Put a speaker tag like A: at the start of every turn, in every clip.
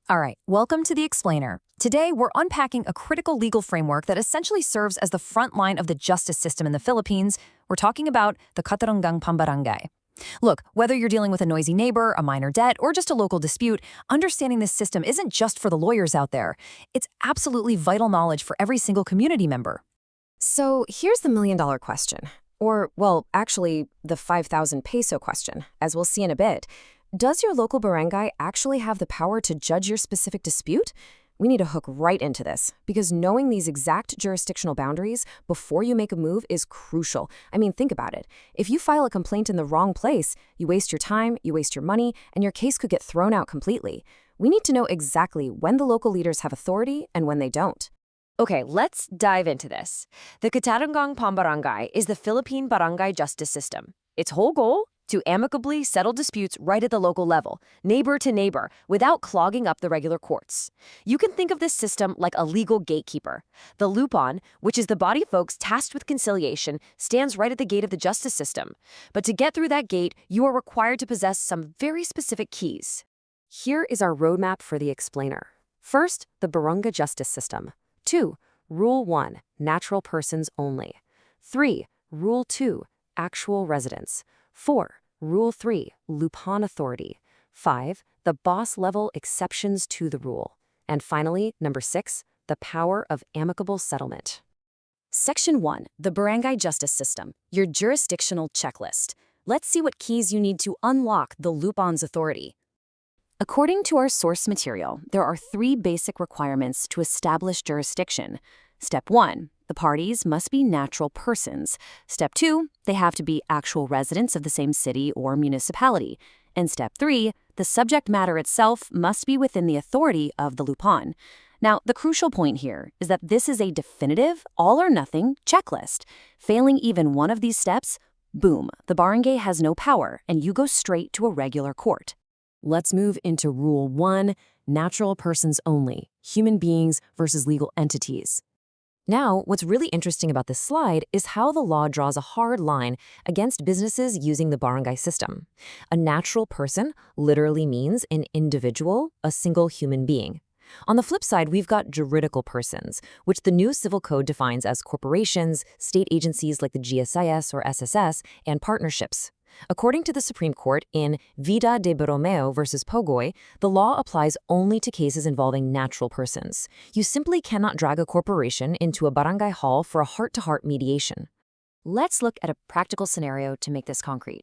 A: All right, welcome to The Explainer. Today, we're unpacking a critical legal framework that essentially serves as the front line of the justice system in the Philippines. We're talking about the Katarungang Pambarangay. Look, whether you're dealing with a noisy neighbor, a minor debt, or just a local dispute, understanding this system isn't just for the lawyers out there. It's absolutely vital knowledge for every single community member.
B: So here's the million-dollar question. Or, well, actually, the 5,000 peso question, as we'll see in a bit. Does your local barangay actually have the power to judge your specific dispute? We need to hook right into this, because knowing these exact jurisdictional boundaries before you make a move is crucial. I mean, think about it. If you file a complaint in the wrong place, you waste your time, you waste your money, and your case could get thrown out completely. We need to know exactly when the local leaders have authority and when they don't.
C: Okay, let's dive into this. The Katarungang Pambarangay is the Philippine barangay justice system. Its whole goal? To amicably settle disputes right at the local level, neighbor to neighbor, without clogging up the regular courts. You can think of this system like a legal gatekeeper. The Lupon, which is the body of folks tasked with conciliation, stands right at the gate of the justice system. But to get through that gate, you are required to possess some very specific keys.
B: Here is our roadmap for the explainer. First, the barangay justice system. 2. Rule 1, natural persons only. 3. Rule 2, actual residents. 4. Rule 3, Lupon authority. 5. The boss-level exceptions to the rule. And finally, number 6, the power of amicable settlement. Section 1, the barangay justice system, your jurisdictional checklist. Let's see what keys you need to unlock the Lupon's authority. According to our source material, there are 3 basic requirements to establish jurisdiction. Step 1, the parties must be natural persons. Step 2, they have to be actual residents of the same city or municipality. And step 3, the subject matter itself must be within the authority of the Lupon. Now, the crucial point here is that this is a definitive, all-or-nothing checklist. Failing even one of these steps, boom, the barangay has no power, and you go straight to a regular court. Let's move into Rule 1, natural persons only, human beings versus legal entities. Now, what's really interesting about this slide is how the law draws a hard line against businesses using the barangay system. A natural person literally means an individual, a single human being. On the flip side, we've got juridical persons, which the new civil code defines as corporations, state agencies like the GSIS or SSS, and partnerships. According to the Supreme Court in Vida de Borromeo versus Pogoy, the law applies only to cases involving natural persons. You simply cannot drag a corporation into a barangay hall for a heart-to-heart mediation. Let's look at a practical scenario to make this concrete.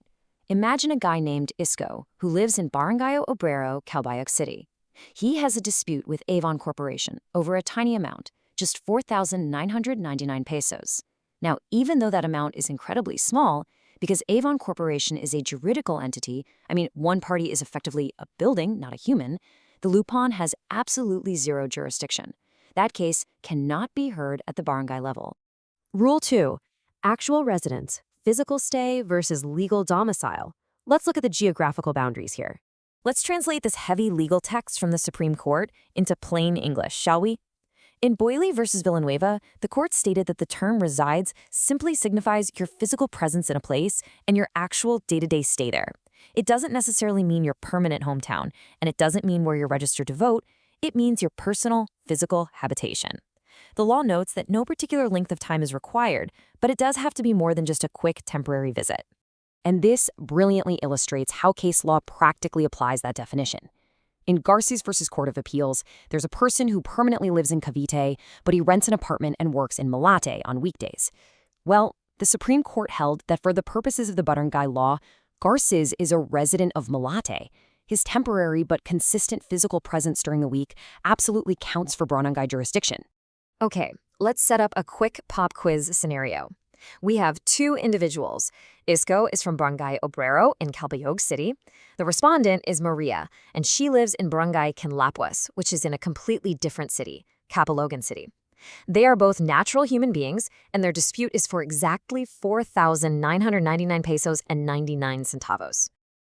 B: Imagine a guy named Isco who lives in Barangay Obrero, Calbayog City. He has a dispute with Avon Corporation over a tiny amount, just 4,999 pesos. Now, even though that amount is incredibly small, because Avon Corporation is a juridical entity, one party is effectively a building, not a human, the Lupon has absolutely zero jurisdiction. That case cannot be heard at the barangay level. Rule 2, actual residence, physical stay versus legal domicile. Let's look at the geographical boundaries here. Let's translate this heavy legal text from the Supreme Court into plain English, shall we? In Boyle versus Villanueva, the court stated that the term resides simply signifies your physical presence in a place and your actual day-to-day stay there. It doesn't necessarily mean your permanent hometown, and it doesn't mean where you're registered to vote. It means your personal, physical habitation. The law notes that no particular length of time is required, but it does have to be more than just a quick temporary visit. And this brilliantly illustrates how case law practically applies that definition. In Garces versus Court of Appeals, there's a person who permanently lives in Cavite, but he rents an apartment and works in Malate on weekdays. Well, the Supreme Court held that for the purposes of the barangay law, Garces is a resident of Malate. His temporary but consistent physical presence during the week absolutely counts for barangay jurisdiction. Okay, let's set up a quick pop quiz scenario. We have 2 individuals. Isco is from Barangay Obrero in Calbayog City. The respondent is Maria, and she lives in Barangay Canlapuas, which is in a completely different city, Capalogan City. They are both natural human beings, and their dispute is for exactly 4,999 pesos and 99 centavos.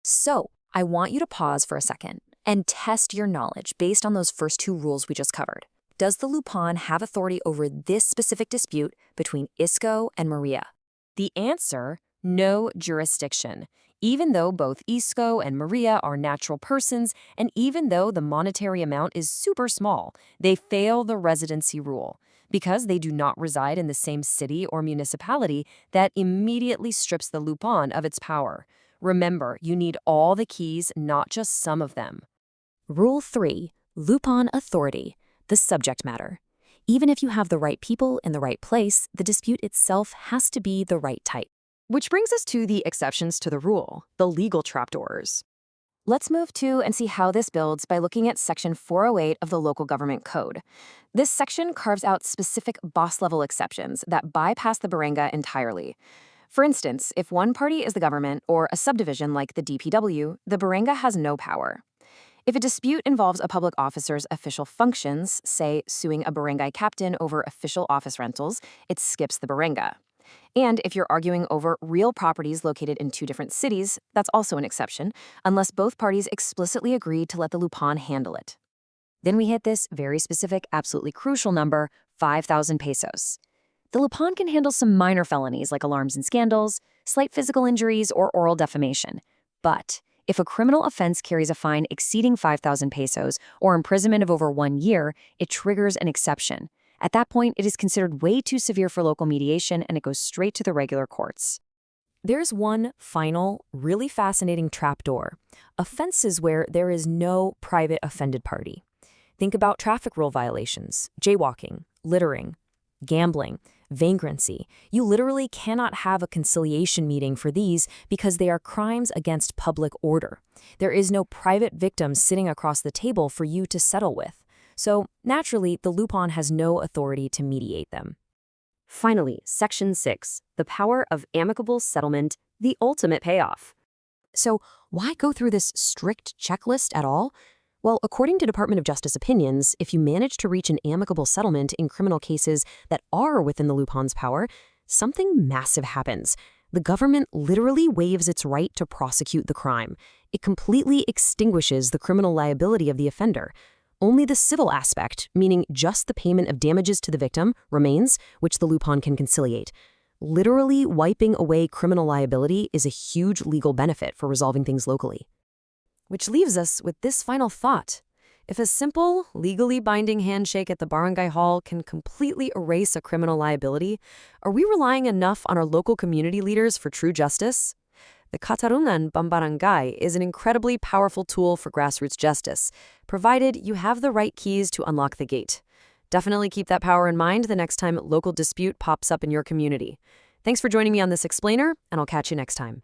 B: So, I want you to pause for a second and test your knowledge based on those first 2 rules we just covered. Does the Lupon have authority over this specific dispute between Isco and Maria? The answer, no jurisdiction.
C: Even though both Isco and Maria are natural persons, and even though the monetary amount is super small, they fail the residency rule. Because they do not reside in the same city or municipality, that immediately strips the Lupon of its power. Remember, you need all the keys, not just some of them.
B: Rule 3. Lupon authority, the subject matter. Even if you have the right people in the right place, the dispute itself has to be the right type.
C: Which brings us to the exceptions to the rule, the legal trapdoors. Let's move to and see how this builds by looking at Section 408 of the Local Government Code. This section carves out specific boss-level exceptions that bypass the barangay entirely. For instance, if one party is the government or a subdivision like the DPW, the barangay has no power. If a dispute involves a public officer's official functions, say suing a barangay captain over official office rentals, it skips the barangay. And if you're arguing over real properties located in two different cities, that's also an exception, unless both parties explicitly agree to let the Lupon handle it. Then we hit this very specific, absolutely crucial number, 5,000 pesos. The Lupon can handle some minor felonies like alarms and scandals, slight physical injuries, or oral defamation. But if a criminal offense carries a fine exceeding 5,000 pesos or imprisonment of over 1 year, it triggers an exception. At that point, it is considered way too severe for local mediation and it goes straight to the regular courts.
B: There's one final, really fascinating trapdoor: offenses where there is no private offended party. Think about traffic rule violations, jaywalking, littering, gambling, vagrancy. You literally cannot have a conciliation meeting for these because they are crimes against public order. There is no private victim sitting across the table for you to settle with. So, naturally, the Lupon has no authority to mediate them. Finally, Section 6, the power of amicable settlement, the ultimate payoff. So, why go through this strict checklist at all? Well, according to Department of Justice opinions, if you manage to reach an amicable settlement in criminal cases that are within the Lupon's power, something massive happens. The government literally waives its right to prosecute the crime. It completely extinguishes the criminal liability of the offender. Only the civil aspect, meaning just the payment of damages to the victim, remains, which the Lupon can conciliate. Literally wiping away criminal liability is a huge legal benefit for resolving things locally. Which leaves us with this final thought. If a simple, legally binding handshake at the barangay hall can completely erase a criminal liability, are we relying enough on our local community leaders for true justice? The Katarungan Pambarangay is an incredibly powerful tool for grassroots justice, provided you have the right keys to unlock the gate. Definitely keep that power in mind the next time local dispute pops up in your community. Thanks for joining me on this explainer, and I'll catch you next time.